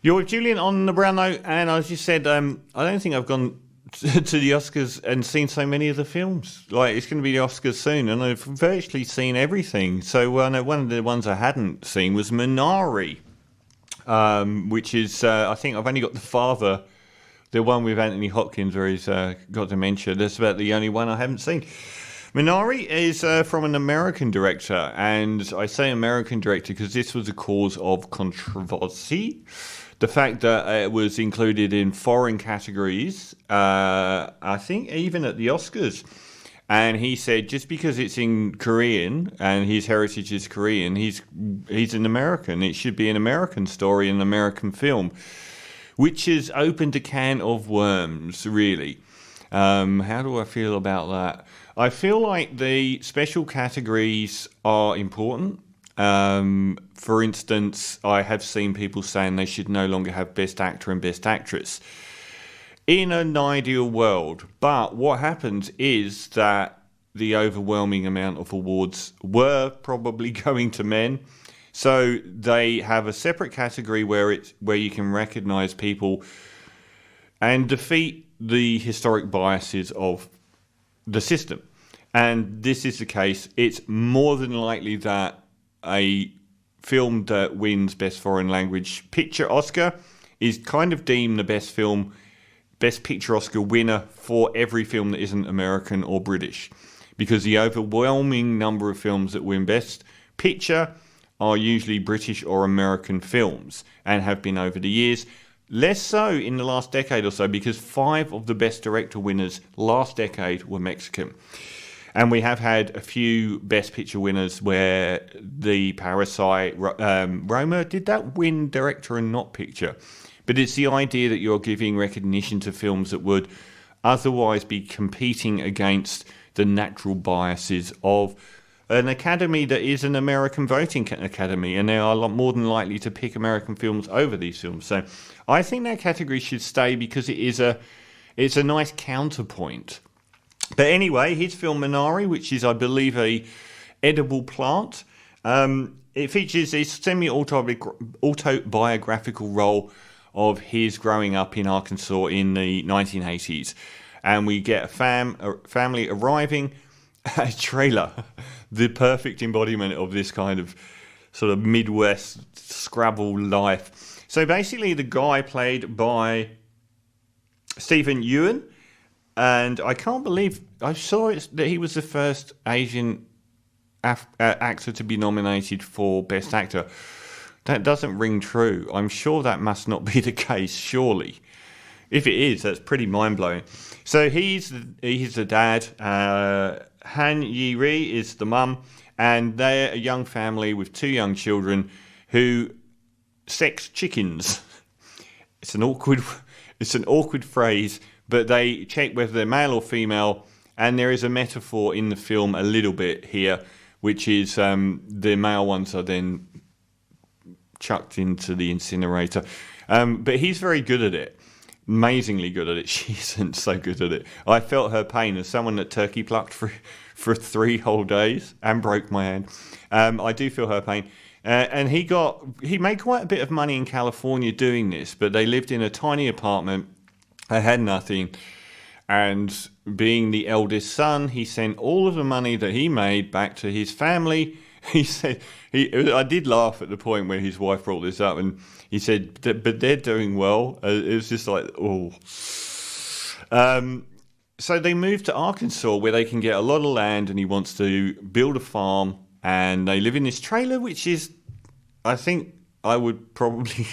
You're with Julian on the Brown Note, and as you said, I don't think I've gone to the Oscars and seen so many of the films. Like, it's going to be the Oscars soon, and I've virtually seen everything. So one of the ones I hadn't seen was Minari, which is, I think I've only got the father, the one with Anthony Hopkins where he's got dementia. That's about the only one I haven't seen. Minari is from an American director, and I say American director because this was a cause of controversy. The fact that it was included in foreign categories, I think even at the Oscars. And he said just because it's in Korean and his heritage is Korean, he's an American. It should be an American story, an American film, which has opened a can of worms, really. How do I feel about that? I feel like the special categories are important. For instance, I have seen people saying they should no longer have Best Actor and Best Actress in an ideal world. But what happens is that the overwhelming amount of awards were probably going to men. So they have a separate category where you can recognise people and defeat the historic biases of the system. And this is the case. It's more than likely that a film that wins Best Foreign Language Picture Oscar is kind of deemed the best film, Best Picture Oscar winner for every film that isn't American or British. Because the overwhelming number of films that win Best Picture are usually British or American films and have been over the years. Less so in the last decade or so, because 5 of the Best Director winners last decade were Mexican. And we have had a few Best Picture winners where the Parasite, Roma, did that win Director and not Picture? But it's the idea that you're giving recognition to films that would otherwise be competing against the natural biases of an academy that is an American voting academy, and they are a lot more than likely to pick American films over these films. So I think that category should stay because it's a nice counterpoint. But anyway, his film Minari, which is, I believe, a edible plant, it features a semi-autobiographical role of his growing up in Arkansas in the 1980s. And we get a family arriving, a trailer, the perfect embodiment of this kind of sort of Midwest Scrabble life. So basically the guy played by Stephen Ewan, and I can't believe I saw that he was the first Asian actor to be nominated for Best Actor. That doesn't ring true. I'm sure that must not be the case, surely. If it is, that's pretty mind-blowing. So he's the dad. Han Yi-ri is the mum. And they're a young family with 2 young children who sex chickens. It's an awkward phrase, but they check whether they're male or female. And there is a metaphor in the film a little bit here, which is the male ones are then chucked into the incinerator. But he's very good at it. Amazingly good at it. She isn't so good at it. I felt her pain as someone that turkey plucked for 3 whole days and broke my hand. I do feel her pain. And he made quite a bit of money in California doing this, but they lived in a tiny apartment. They had nothing. And being the eldest son, he sent all of the money that he made back to his family. He said, I did laugh at the point where his wife brought this up, and he said, but they're doing well. It was just like, oh. So they moved to Arkansas where they can get a lot of land, and he wants to build a farm, and they live in this trailer, which is, I think I would probably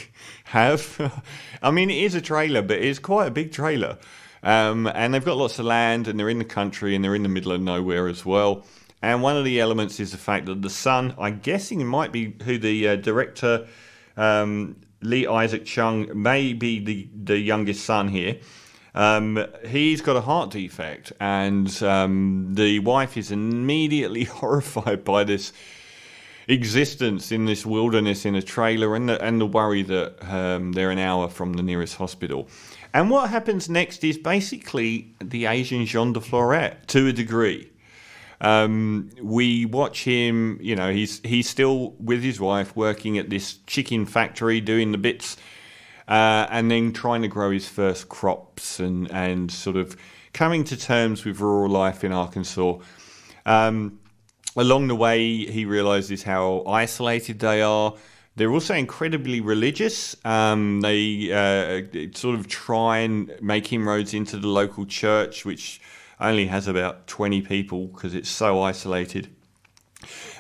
have. I mean, it is a trailer, but it's quite a big trailer. And they've got lots of land, and they're in the country, and they're in the middle of nowhere as well. And one of the elements is the fact that the son, I'm guessing it might be who the director, Lee Isaac Chung, may be the youngest son here. He's got a heart defect, and the wife is immediately horrified by this existence in this wilderness in a trailer, and the worry that they're an hour from the nearest hospital. And what happens next is basically the Asian Jean de Florette to a degree. We watch him, he's still with his wife working at this chicken factory doing the bits. and then trying to grow his first crops and sort of coming to terms with rural life in Arkansas. Along the way, he realizes how isolated they are. They're also incredibly religious. They sort of try and make inroads into the local church, which only has about 20 people because it's so isolated.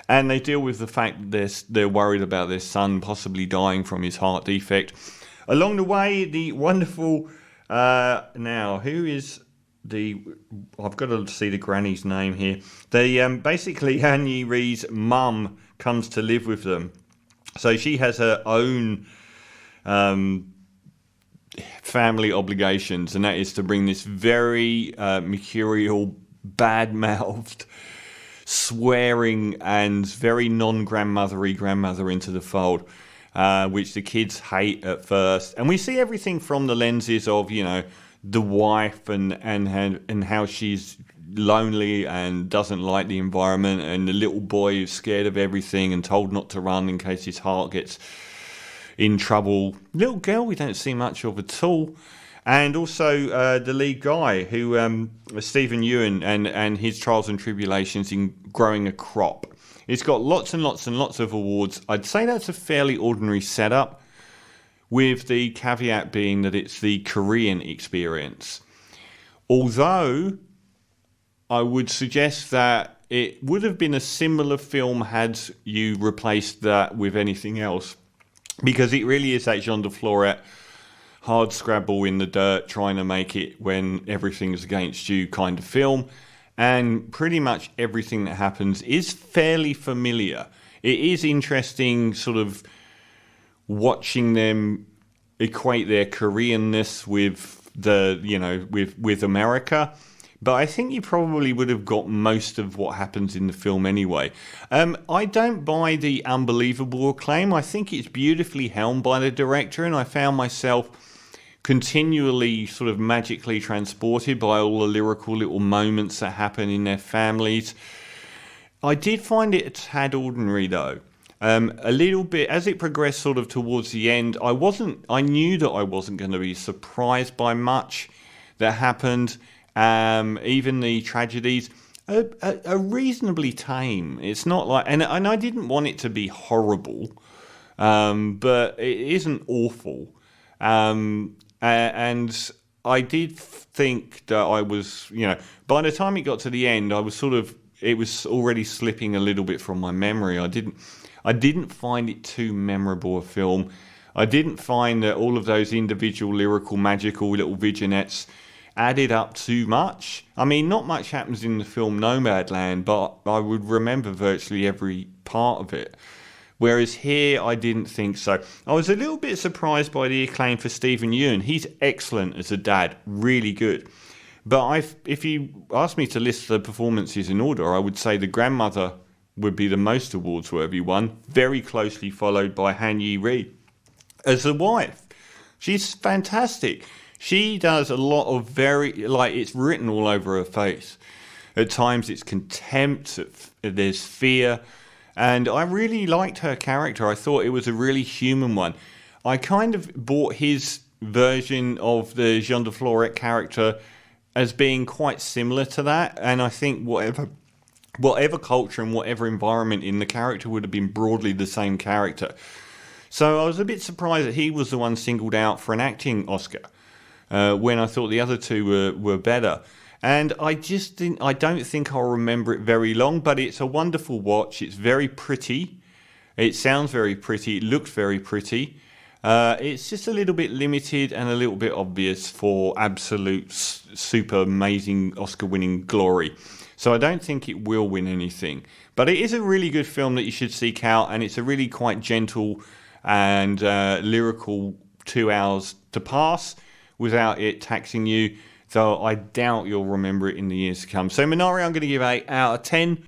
And they deal with the fact that they're worried about their son possibly dying from his heart defect. Along the way, the wonderful... now, who is the... I've got to see the granny's name here. Basically, Han Yi-ri's mum comes to live with them. So she has her own family obligations, and that is to bring this very mercurial, bad-mouthed, swearing and very non-grandmothery grandmother into the fold, which the kids hate at first. And we see everything from the lenses of, you know, the wife and how she's lonely and doesn't like the environment, and the little boy who's scared of everything and told not to run in case his heart gets in trouble. Little girl we don't see much of at all. And also the lead guy, who Stephen Ewan, and his trials and tribulations in growing a crop. It's got lots and lots and lots of awards. I'd say that's a fairly ordinary setup, with the caveat being that it's the Korean experience. Although I would suggest that it would have been a similar film had you replaced that with anything else, because it really is that Jean de Florette hard scrabble in the dirt trying to make it when everything's against you kind of film. And pretty much everything that happens is fairly familiar. It is interesting sort of watching them equate their Koreanness with the, you know, with America. But I think you probably would have got most of what happens in the film anyway. I don't buy the unbelievable acclaim. I think it's beautifully helmed by the director, and I found myself continually sort of magically transported by all the lyrical little moments that happen in their families. I did find it a tad ordinary though. A little bit as it progressed sort of towards the end. I knew that I wasn't going to be surprised by much that happened. Even the tragedies are reasonably tame. It's not like, and I didn't want it to be horrible, but it isn't awful. And I did think that I was, you know, by the time it got to the end, I was sort of, it was already slipping a little bit from my memory. I didn't find it too memorable a film. I didn't find that all of those individual lyrical, magical little vignettes added up too much. I mean, not much happens in the film Nomadland, but I would remember virtually every part of it. Whereas here, I didn't think so. I was a little bit surprised by the acclaim for Stephen Ewan. He's excellent as a dad, really good. But if you asked me to list the performances in order, I would say the grandmother would be the most awards-worthy one, very closely followed by Han Yi-ri as a wife. She's fantastic. She does a lot of very, like, it's written all over her face. At times it's contempt, there's fear, and I really liked her character. I thought it was a really human one. I kind of bought his version of the Jean de Florette character as being quite similar to that, and I think whatever culture and whatever environment in the character would have been broadly the same character. So I was a bit surprised that he was the one singled out for an acting Oscar, when I thought the other two were better. And I don't think I'll remember it very long, but it's a wonderful watch. It's very pretty. It sounds very pretty. It looks very pretty. It's just a little bit limited and a little bit obvious for absolute super amazing Oscar-winning glory. So I don't think it will win anything. But it is a really good film that you should seek out, and it's a really quite gentle and lyrical 2 hours to pass without it taxing you. So I doubt you'll remember it in the years to come. So Minari, I'm going to give 8 out of 10.